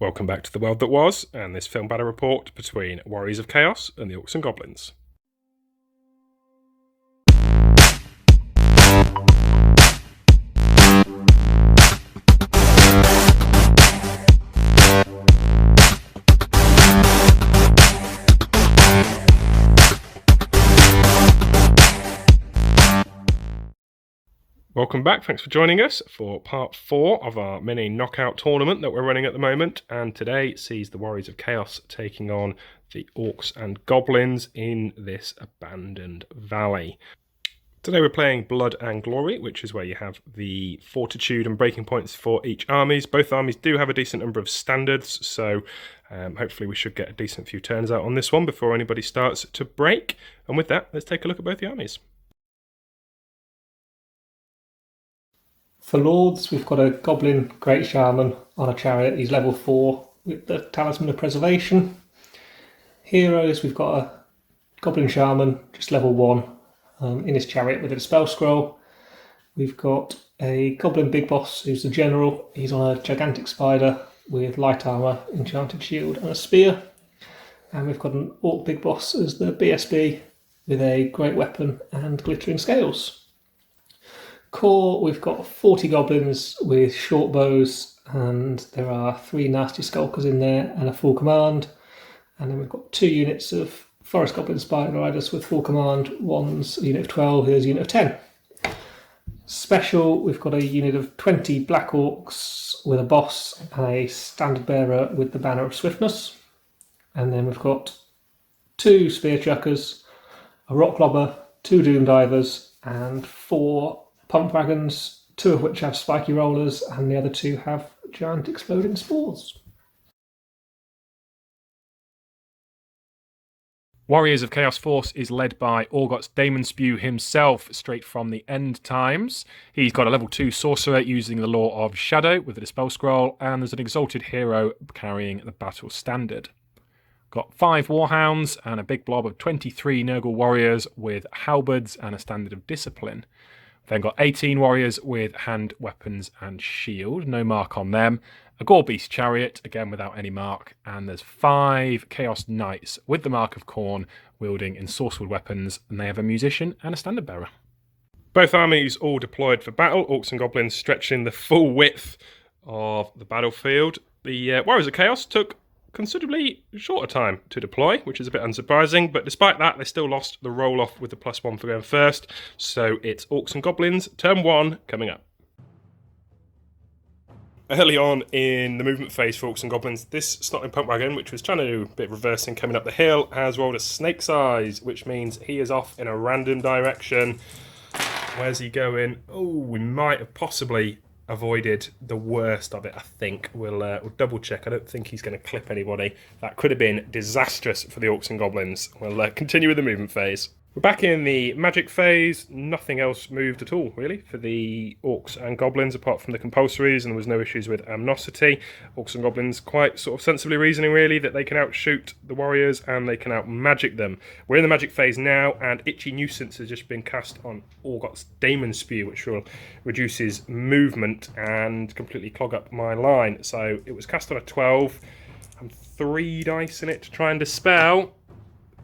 Welcome back to the world that was, and this film battle report between Warriors of Chaos and the Orcs and Goblins. Welcome back, thanks for joining us for part 4 of our mini knockout tournament that we're running at the moment, and today sees the Warriors of Chaos taking on the Orcs and Goblins in this abandoned valley. Today we're playing Blood and Glory, which is where you have the fortitude and breaking points for each armies. Both armies do have a decent number of standards, so hopefully we should get a decent few turns out on this one before anybody starts to break. And with that, let's take a look at both the armies. For Lords, we've got a Goblin Great Shaman on a chariot. He's level 4 with the Talisman of Preservation. Heroes, we've got a Goblin Shaman, just level 1, in his chariot with a Spell Scroll. We've got a Goblin Big Boss, who's the General. He's on a Gigantic Spider with Light Armour, Enchanted Shield and a Spear. And we've got an Orc Big Boss as the BSB with a Great Weapon and Glittering Scales. Core, we've got 40 goblins with short bows, and there are 3 nasty skulkers in there and a full command. And then we've got 2 units of forest goblin spider riders with full command. One's a unit of 12, here's a unit of 10. Special, we've got a unit of 20 black orcs with a boss and a standard bearer with the banner of swiftness. And then we've got 2 spear chuckers, a rock lobber, 2 doom divers, and 4 pump wagons, 2 of which have spiky rollers, and the other 2 have giant exploding spores. Warriors of Chaos Force is led by Orgots Damon Spew himself, straight from the end times. He's got a level 2 sorcerer using the Law of Shadow with the Dispel Scroll, and there's an exalted hero carrying the battle standard. Got 5 Warhounds and a big blob of 23 Nurgle warriors with halberds and a standard of discipline. Then got 18 warriors with hand weapons and shield, no mark on them. A Gore Beast chariot, again without any mark. And there's 5 Chaos Knights with the Mark of Khorne, wielding ensorcelled weapons, and they have a musician and a standard bearer. Both armies all deployed for battle, Orcs and Goblins stretching the full width of the battlefield. The Warriors of Chaos took considerably shorter time to deploy, which is a bit unsurprising, but despite that they still lost the roll-off with the +1 for going first, so it's Orcs and Goblins, turn 1 coming up. Early on in the movement phase for Orcs and Goblins, this Snotting Pump Wagon, which was trying to do a bit of reversing coming up the hill, has rolled a Snake's Eyes, which means he is off in a random direction. Where's he going? Oh, we might have possibly avoided the worst of it, I think. We'll double check. I don't think he's going to clip anybody. That could have been disastrous for the Orcs and Goblins. We'll continue with the movement phase. We're back in the magic phase. Nothing else moved at all, really, for the Orcs and Goblins, apart from the compulsories, and there was no issues with Amnosity. Orcs and Goblins quite sort of sensibly reasoning, really, that they can outshoot the Warriors and they can out-magic them. We're in the magic phase now, and Itchy Nuisance has just been cast on Orgots Damon Spew, which will reduce his movement and completely clog up my line. So it was cast on a 12, and 3 dice in it to try and dispel.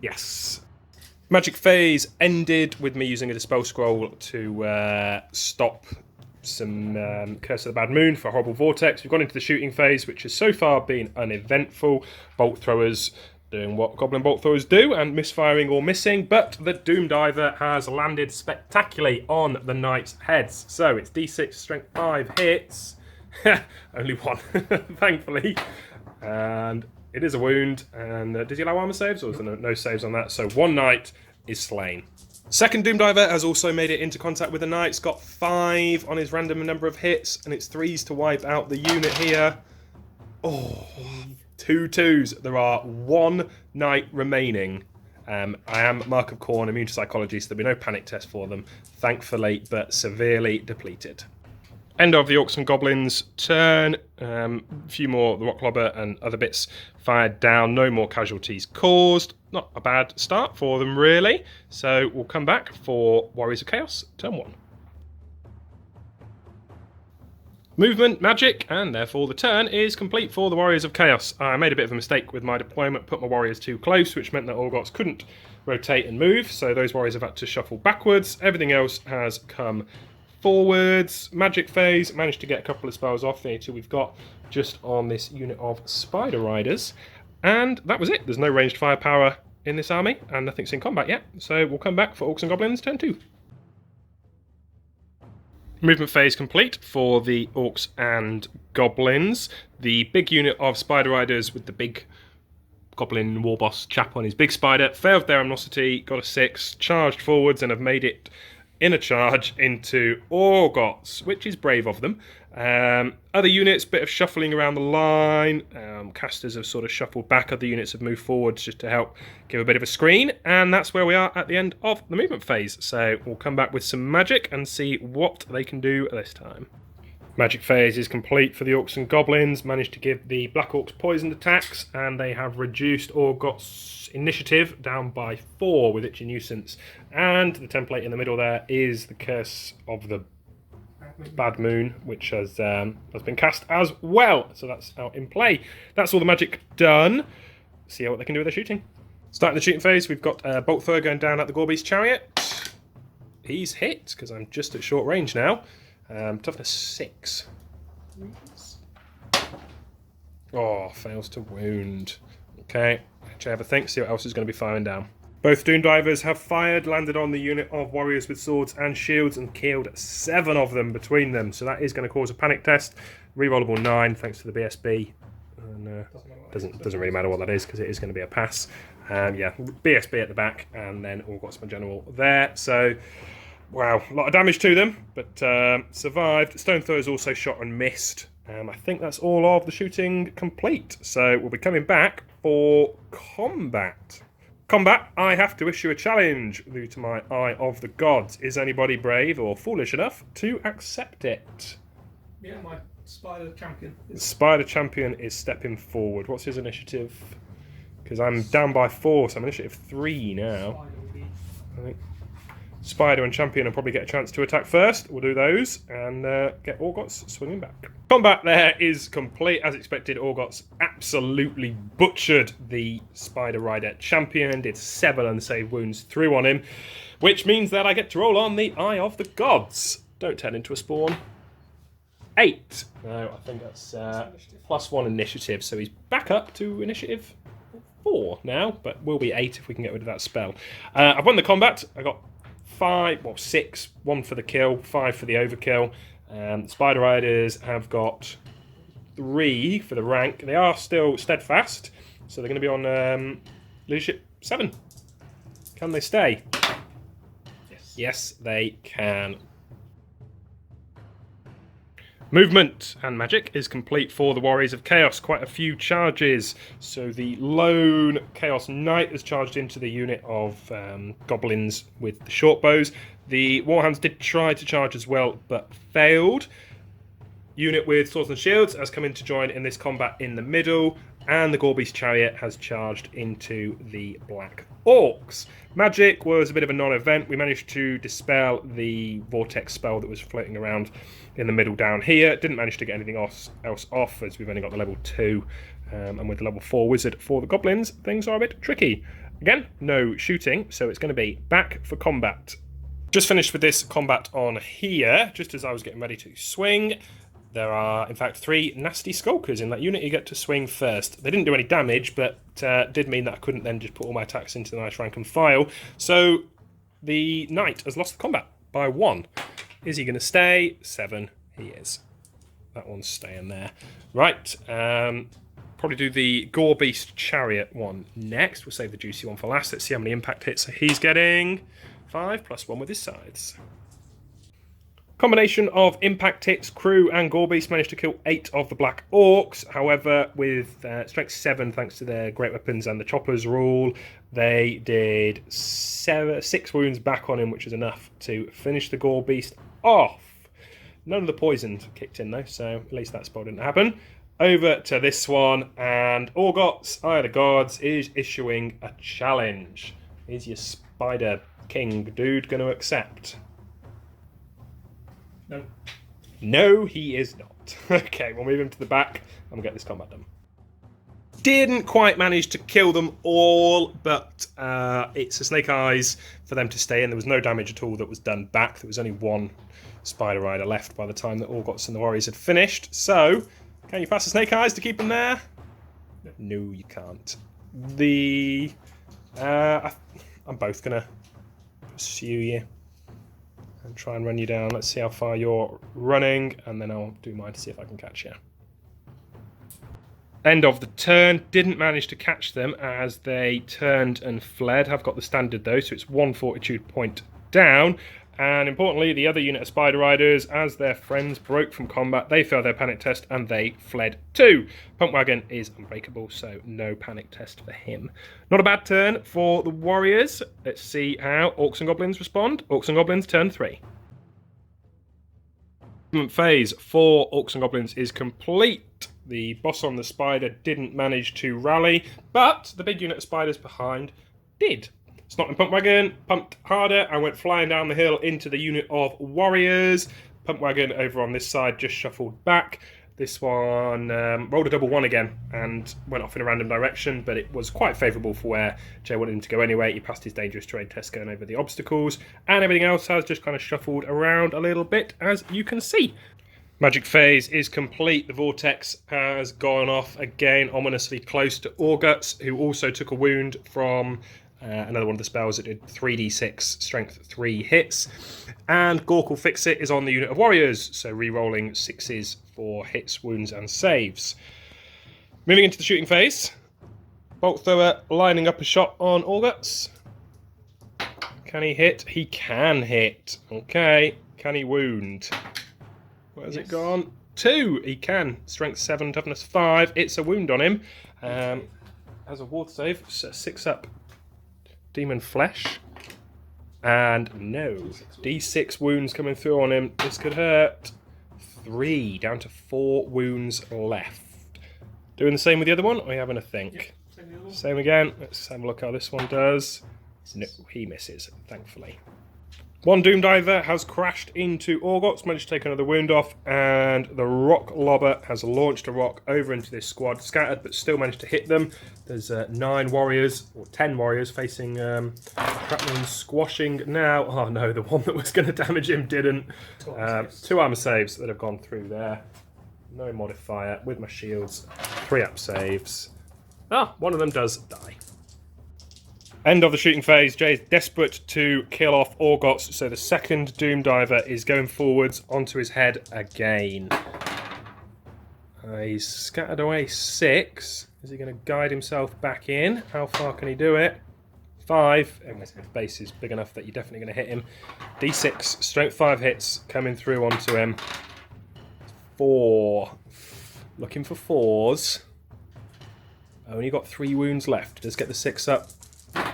Yes. Magic phase ended with me using a Dispel Scroll to stop some Curse of the Bad Moon for Horrible Vortex. We've gone into the shooting phase, which has so far been uneventful. Bolt throwers doing what Goblin bolt throwers do and misfiring or missing, but the Doom Diver has landed spectacularly on the Knight's heads. So it's D6 strength 5 hits. Only 1, thankfully. And it is a wound, and does he allow armor saves, or is there no saves on that? So 1 knight is slain. Second Doom Diver has also made it into contact with the knight. It's got 5 on his random number of hits, and it's 3s to wipe out the unit here. Oh, 2 2s. There are 1 knight remaining. I am Mark of Khorne, immune to psychology, so there'll be no panic test for them, thankfully, but severely depleted. End of the Orcs and Goblins turn. A few more, the Rock Lobber and other bits fired down. No more casualties caused. Not a bad start for them, really. So we'll come back for Warriors of Chaos, turn 1. Movement, magic, and therefore the turn is complete for the Warriors of Chaos. I made a bit of a mistake with my deployment, put my warriors too close, which meant that Orgots couldn't rotate and move, so those warriors have had to shuffle backwards. Everything else has come forwards. Magic phase, managed to get a couple of spells off the two we've got just on this unit of Spider Riders. And that was it. There's no ranged firepower in this army, and nothing's in combat yet. So we'll come back for Orcs and Goblins turn 2. Movement phase complete for the Orcs and Goblins. The big unit of Spider Riders with the big Goblin war boss chap on his big spider failed their amnosity, got a 6, charged forwards, and have made it in a charge into Orgots, which is brave of them. Other units, bit of shuffling around the line. Casters have sort of shuffled back. Other units have moved forwards just to help give a bit of a screen. And that's where we are at the end of the movement phase. So we'll come back with some magic and see what they can do this time. Magic phase is complete for the Orcs and Goblins. Managed to give the Black Orcs poisoned attacks, and they have reduced Orgots' initiative down by 4 with Itchy Nuisance. And the template in the middle there is the Curse of the Bad Moon, which has been cast as well. So that's out in play. That's all the magic done. See what they can do with their shooting. Starting the shooting phase, we've got Bolt Thrower going down at the Gorbeast Chariot. He's hit, because I'm just at short range now. Toughness 6. Oh, fails to wound. Okay, actually have a think, see what else is going to be firing down. Both Doom Divers have fired, landed on the unit of warriors with swords and shields, and killed 7 of them between them. So that is going to cause a panic test. Rerollable 9 thanks to the BSB. And doesn't really matter what that is, because it is going to be a pass. Yeah, BSB at the back, and then Orgots my general there. So wow, a lot of damage to them, but survived. Stone Thrower's also shot and missed. I think that's all of the shooting complete. So we'll be coming back for combat. Combat, I have to issue a challenge due to my Eye of the Gods. Is anybody brave or foolish enough to accept it? Yeah, my Spider Champion. The Spider Champion is stepping forward. What's his initiative? Because I'm down by 4, so I'm initiative 3 now. I think Spider and Champion will probably get a chance to attack first. We'll do those and get Orgots swinging back. Combat there is complete. As expected, Orgots absolutely butchered the Spider Rider Champion. Did 7 unsaved wounds through on him, which means that I get to roll on the Eye of the Gods. Don't turn into a spawn. 8. No, I think that's +1 initiative, so he's back up to initiative 4 now, but will be 8 if we can get rid of that spell. I've won the combat. I got 6, 1 for the kill, 5 for the overkill. Spider Riders have got 3 for the rank. They are still steadfast, so they're going to be on leadership 7. Can they stay? Yes. Yes, they can. Movement and magic is complete for the Warriors of Chaos. Quite a few charges. So the lone Chaos Knight has charged into the unit of Goblins with the short bows. The Warhounds did try to charge as well, but failed. Unit with swords and shields has come in to join in this combat in the middle. And the Gorbeast Chariot has charged into the Black Orcs. Magic was a bit of a non-event. We managed to dispel the Vortex spell that was floating around in the middle down here. Didn't manage to get anything else off, as we've only got the level 2. And with the level 4 Wizard for the Goblins, things are a bit tricky. Again, no shooting, so it's going to be back for combat. Just finished with this combat on here, just as I was getting ready to swing. There are, in fact, 3 nasty skulkers in that unit you get to swing first. They didn't do any damage, but did mean that I couldn't then just put all my attacks into the nice rank and file. So the knight has lost the combat by 1. Is he going to stay? 7. He is. That one's staying there. Right. Probably do the Gorbeast Chariot one next. We'll save the juicy one for last. Let's see how many impact hits he's getting. 5 + 1 with his sides. Combination of impact hits, crew and Gorbeast managed to kill 8 of the Black Orcs. However, with strength 7, thanks to their great weapons and the choppers rule, they did 6 wounds back on him, which is enough to finish the Gorbeast off. None of the poison kicked in though, so at least that spell didn't happen. Over to this one, and Orgots, Eye of the Gods, is issuing a challenge. Is your Spider King dude going to accept? No. No, he is not. Right. Okay, we'll move him to the back and we'll get this combat done. Didn't quite manage to kill them all, but it's a Snake Eyes for them to stay in. There was no damage at all that was done back. There was only one Spider Rider left by the time that Orgots and the Warriors had finished. So, can you pass the Snake Eyes to keep them there? No, you can't. I'm both going to pursue you and try and run you down. Let's see how far you're running, and then I'll do mine to see if I can catch you. End of the turn. Didn't manage to catch them as they turned and fled. Have got the standard though, so it's 1 fortitude point down. And importantly, the other unit of Spider Riders, as their friends broke from combat, they failed their panic test and they fled too. Pump Wagon is unbreakable, so no panic test for him. Not a bad turn for the Warriors. Let's see how Orcs and Goblins respond. Orcs and Goblins, turn 3. Phase for Orcs and Goblins is complete. The boss on the spider didn't manage to rally, but the big unit of spiders behind did. Snot and Pump Wagon pumped harder and went flying down the hill into the unit of Warriors. Pump Wagon over on this side just shuffled back. This one rolled a double 1 again and went off in a random direction, but it was quite favourable for where Jay wanted him to go anyway. He passed his dangerous terrain test going over the obstacles, and everything else has just kind of shuffled around a little bit, as you can see. Magic phase is complete. The vortex has gone off again, ominously close to Orguts, who also took a wound from another one of the spells that did 3d6 strength 3 hits. And Gork will fix it is on the unit of Warriors, so re-rolling 6s for hits, wounds and saves. Moving into the shooting phase. Bolt thrower lining up a shot on Orguts. Can he hit? He can hit. Okay. Can he wound? Where's it gone? 2. He can. Strength 7, toughness 5. It's a wound on him. As a ward save, 6 up. Demon Flesh. And no. D6 wounds coming through on him. This could hurt. 3. Down to 4 wounds left. Doing the same with the other one? Or are you having a think? Yep, same again. Let's have a look how this one does. No, he misses, thankfully. One Doom Diver has crashed into Orgots, managed to take another wound off, and the Rock Lobber has launched a rock over into this squad, scattered, but still managed to hit them. There's 9 warriors, or 10 warriors, facing Shrapnel squashing now. Oh no, the one that was going to damage him didn't. 2 armor saves that have gone through there. No modifier, with my shields, 3 up saves. Ah, one of them does die. End of the shooting phase. Jay is desperate to kill off Orgots, so the second Doom Diver is going forwards onto his head again. He's scattered away 6. Is he going to guide himself back in? How far can he do it? 5. And his base is big enough that you're definitely going to hit him. D6, strength 5 hits coming through onto him. 4. Looking for 4s. Only got 3 wounds left. Does get the 6 up.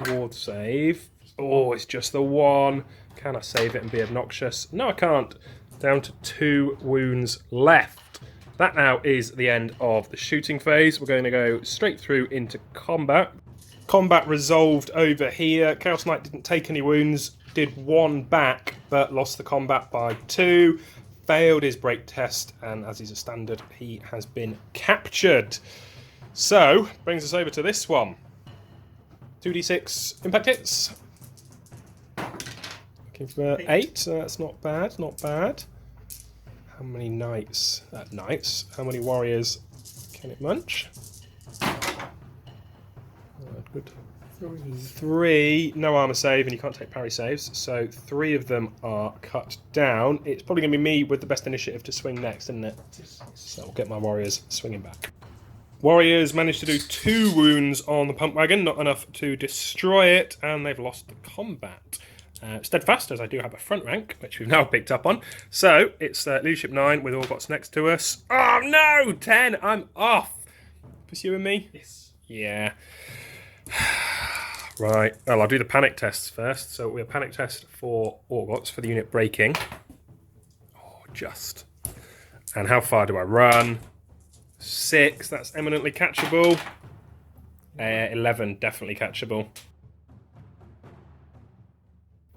Ward save. Oh, it's just the 1. Can I save it and be obnoxious? No, I can't. Down to 2 wounds left. That now is the end of the shooting phase. We're going to go straight through into combat. Combat resolved over here. Chaos Knight didn't take any wounds. Did 1 back, but lost the combat by 2. Failed his break test, and as he's a standard, he has been captured. So, brings us over to this one. 2d6 impact hits. Looking for 8, so that's not bad, not bad. How many knights? Knights. How many warriors can it munch? Good. 3. No armor save, and you can't take parry saves, so 3 of them are cut down. It's probably going to be me with the best initiative to swing next, isn't it? So I'll get my warriors swinging back. Warriors managed to do 2 wounds on the Pump Wagon, not enough to destroy it, and they've lost the combat. Steadfast, as I do have a front rank, which we've now picked up on. So, it's Leadership 9 with Orgots next to us. Oh no! 10! I'm off! Pursuing me? Yes. Yeah. Right. Well, I'll do the panic tests first. So, we have panic test for Orgots for the unit breaking. Oh, just. And how far do I run? 6, that's eminently catchable. 11, definitely catchable.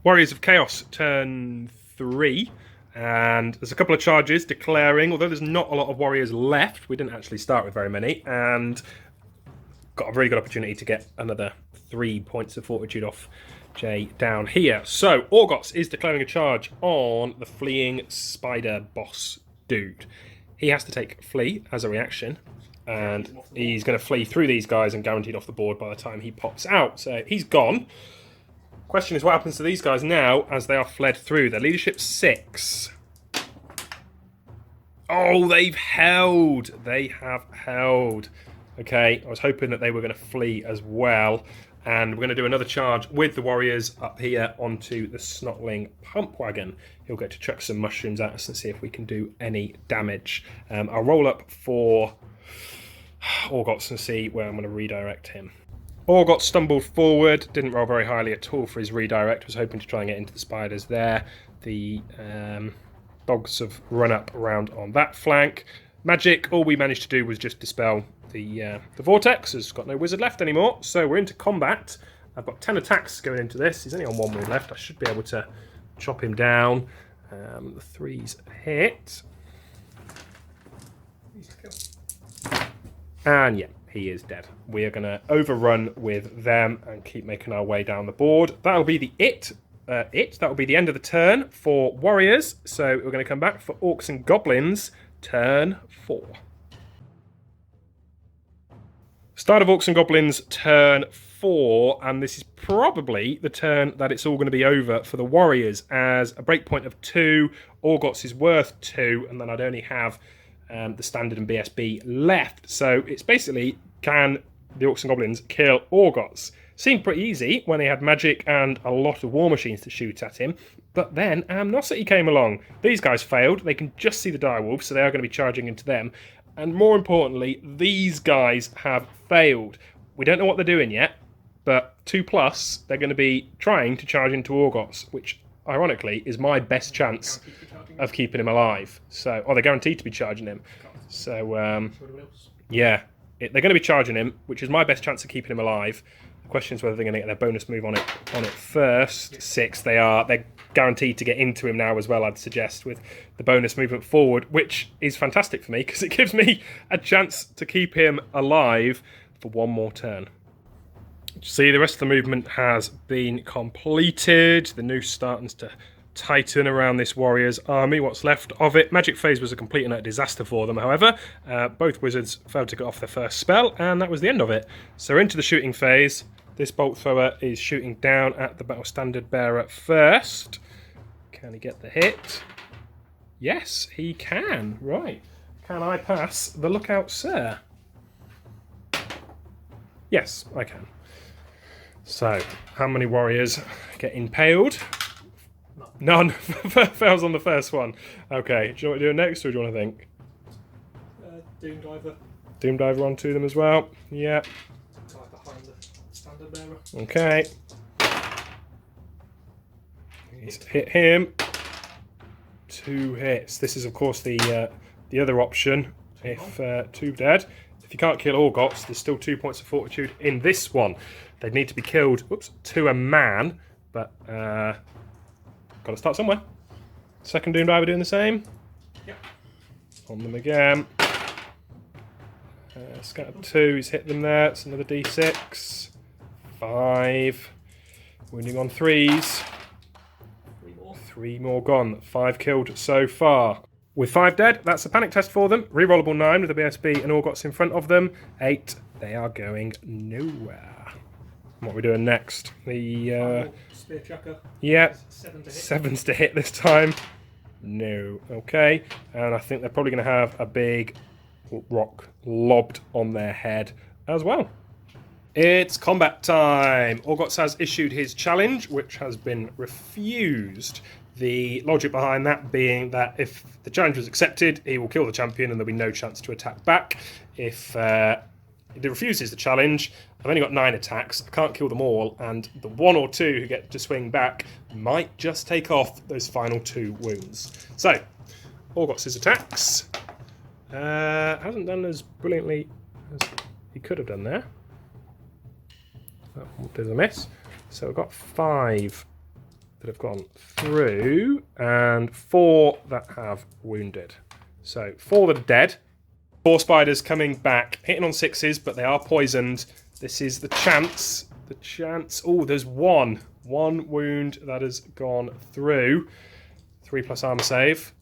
Warriors of Chaos, turn 3. And there's a couple of charges declaring, although there's not a lot of warriors left, we didn't actually start with very many, and got a very good opportunity to get another 3 points of fortitude off Jay down here. So Orgots is declaring a charge on the fleeing spider boss dude. He has to take flee as a reaction, and he's going to flee through these guys and guaranteed off the board by the time he pops out. So he's gone. Question is what happens to these guys now as they are fled through. Their leadership 6. Oh, they've held. They have held. Okay, I was hoping that they were going to flee as well. And we're going to do another charge with the warriors up here onto the Snotling pump wagon. He'll get to chuck some mushrooms at us and see if we can do any damage. I'll roll up for Orgots and see where I'm going to redirect him. Orgot stumbled forward, didn't roll very highly at all for his redirect, was hoping to try and get into the spiders there. The dogs have run up around on that flank. Magic, all we managed to do was just dispel the vortex. Has got no wizard left anymore, so we're into combat. I've got 10 attacks going into this. He's only on 1 wound left. I should be able to chop him down. The 3's hit. And yeah, he is dead. We are going to overrun with them and keep making our way down the board. That'll be the That'll be the end of the turn for warriors. So we're going to come back for Orcs and Goblins, turn 4. Start of Orcs and Goblins, turn 4, and this is probably the turn that it's all going to be over for the warriors, as a breakpoint of 2, Orgots is worth 2, and then I'd only have the standard and BSB left. So it's basically, can the Orcs and Goblins kill Orgots? Seemed pretty easy when they had magic and a lot of war machines to shoot at him, but then Amnosity came along. These guys failed. They can just see the direwolves, so they are going to be charging into them. And more importantly, these guys have failed. We don't know what they're doing yet, but 2+, they're going to be trying to charge into Orgots, which ironically is my best chance of keeping him alive. So, they're guaranteed to be charging him. So, yeah, they're going to be charging him, which is my best chance of keeping him alive. The question is whether they're going to get their bonus move on it first. 6, they are. They're guaranteed to get into him now as well, I'd suggest, with the bonus movement forward, which is fantastic for me because it gives me a chance to keep him alive for 1 more turn. See, the rest of the movement has been completed. The noose starting to tighten around this warrior's army, what's left of it. Magic phase was a complete and utter disaster for them, however. Both wizards failed to get off their first spell, and that was the end of it. So into the shooting phase. This bolt thrower is shooting down at the battle standard bearer first. Can he get the hit? Yes, he can. Right. Can I pass the lookout, sir? Yes, I can. So, how many warriors get impaled? None. Fails on the first one. Okay, do you know what to do next, or do you want to think? Doom Diver. Doom Diver onto them as well. Yeah. Behind the standard bearer. Okay. He's hit him. 2 hits. This is, of course, the other option. If 2 dead. If you can't kill Orgots, there's still 2 points of fortitude in this one. They'd need to be killed, to a man, but got to start somewhere. Second Doom Diver doing the same. Yep. On them again. Scattered 2, he's hit them there. It's another D6. 5. Wounding on 3s. 3 more gone. 5 killed so far. With 5 dead, that's a panic test for them. Rerollable 9 with a BSB and Orgots in front of them. 8, they are going nowhere. What are we doing next? The spear chucker. Yeah, 7 to hit. 7's to hit this time. No. Okay, and I think they're probably going to have a big rock lobbed on their head as well. It's combat time. Orgots has issued his challenge, which has been refused. The logic behind that being that if the challenge was accepted, he will kill the champion and there'll be no chance to attack back. If he refuses the challenge, I've only got 9 attacks. I can't kill them all, and the 1 or 2 who get to swing back might just take off those final 2 wounds. So, Orgots' attacks. Hasn't done as brilliantly as he could have done there. There's a miss. So we've got 5 that have gone through, and 4 that have wounded. So 4 that are dead. 4 spiders coming back, hitting on 6s, but they are poisoned. This is the chance. The chance. Oh, there's 1 wound that has gone through. 3+ armor save,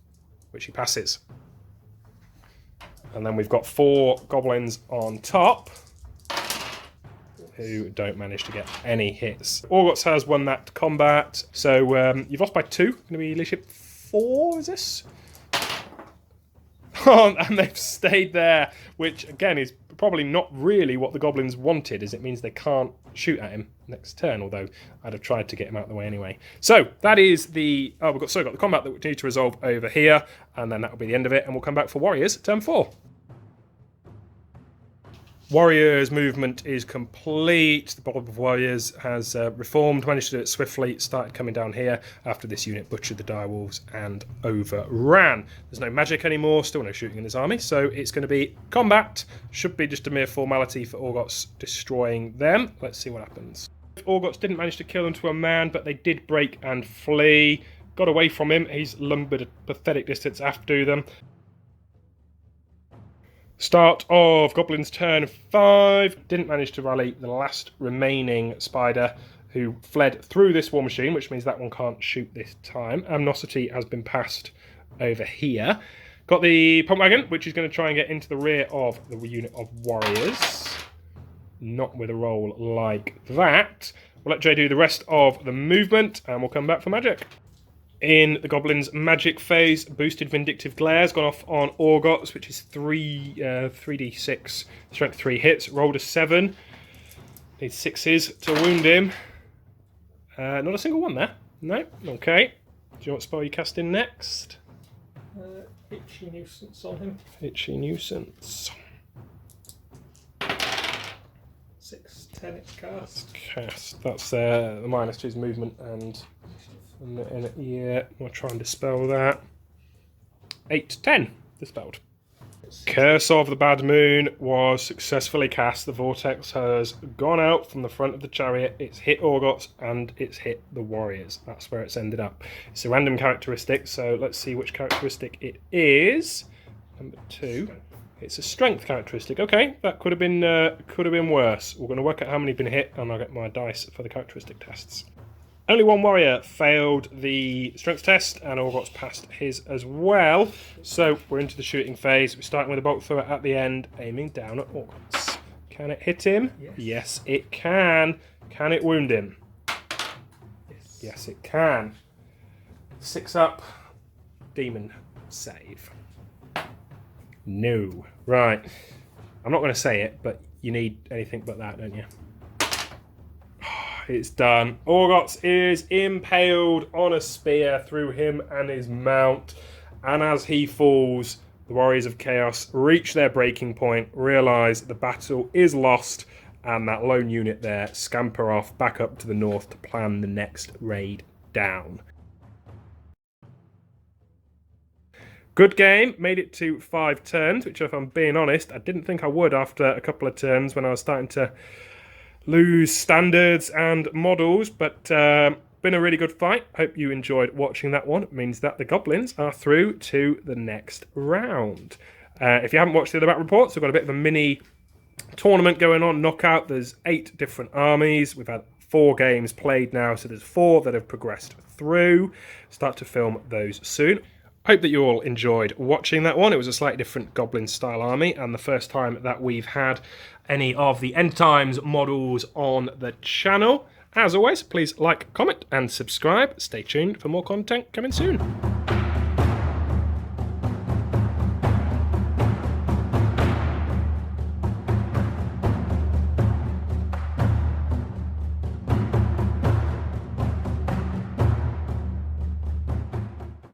which he passes. And then we've got 4 goblins on top, who don't manage to get any hits. Orcs has won that combat, so you've lost by 2. Going to be leadership 4, is this? Oh, and they've stayed there, which again is probably not really what the goblins wanted, as it means they can't shoot at him next turn, although I'd have tried to get him out of the way anyway. So that is the... Oh, we've got the combat that we need to resolve over here, and then that will be the end of it, and we'll come back for Warriors, turn 4. Warriors' movement is complete. The Blob of Warriors has reformed, managed to do it swiftly, started coming down here after this unit butchered the direwolves and overran. There's no magic anymore, still no shooting in his army, so it's going to be combat. Should be just a mere formality for Orcs destroying them. Let's see what happens. Orcs didn't manage to kill him to a man, but they did break and flee. Got away from him. He's lumbered a pathetic distance after them. Start of Goblins turn 5. Didn't manage to rally the last remaining spider who fled through this war machine, which means that one can't shoot this time. Amnosity has been passed over here. Got the pump wagon, which is going to try and get into the rear of the unit of warriors. Not with a roll like that. We'll let Jay do the rest of the movement, and we'll come back for magic. In the Goblins' magic phase, boosted Vindictive Glare's gone off on Orgots, which is 3d6, strength 3 hits. Rolled a 7. Needs 6s to wound him. Not a single one there. No? Okay. Do you know what spell you cast in next? Itchy Nuisance on him. Itchy Nuisance. 6, 10 it's cast. Cast. That's the minus to his movement and yeah, we'll try and dispel that. 8, 10, dispelled. Curse of the Bad Moon was successfully cast. The vortex has gone out from the front of the chariot. It's hit Orgots and it's hit the warriors. That's where it's ended up. It's a random characteristic, so let's see which characteristic it is. Number 2. It's a strength characteristic. Okay, that could have been worse. We're going to work out how many have been hit, and I'll get my dice for the characteristic tests. Only one warrior failed the strength test, and Orgots passed his as well. So we're into the shooting phase. We're starting with a bolt thrower at the end, aiming down at Orgots. Can it hit him? Yes, yes it can. Can it wound him? Yes. Yes, it can. 6 up, demon save. No. Right. I'm not going to say it, but you need anything but that, don't you? It's done. Orgots is impaled on a spear through him and his mount. And as he falls, the Warriors of Chaos reach their breaking point, realise the battle is lost, and that lone unit there scamper off back up to the north to plan the next raid down. Good game. Made it to 5 turns, which if I'm being honest, I didn't think I would after a couple of turns when I was starting to lose standards and models, but been a really good fight. Hope you enjoyed watching that one. It means that the Goblins are through to the next round. If you haven't watched the other back reports, we've got a bit of a mini tournament going on, knockout. There's 8 different armies. We've had 4 games played now, so there's 4 that have progressed through. Start to film those soon. Hope that you all enjoyed watching that one. It was a slightly different Goblin-style army, and the first time that we've had any of the End Times models on the channel. As always, please like, comment, and subscribe. Stay tuned for more content coming soon.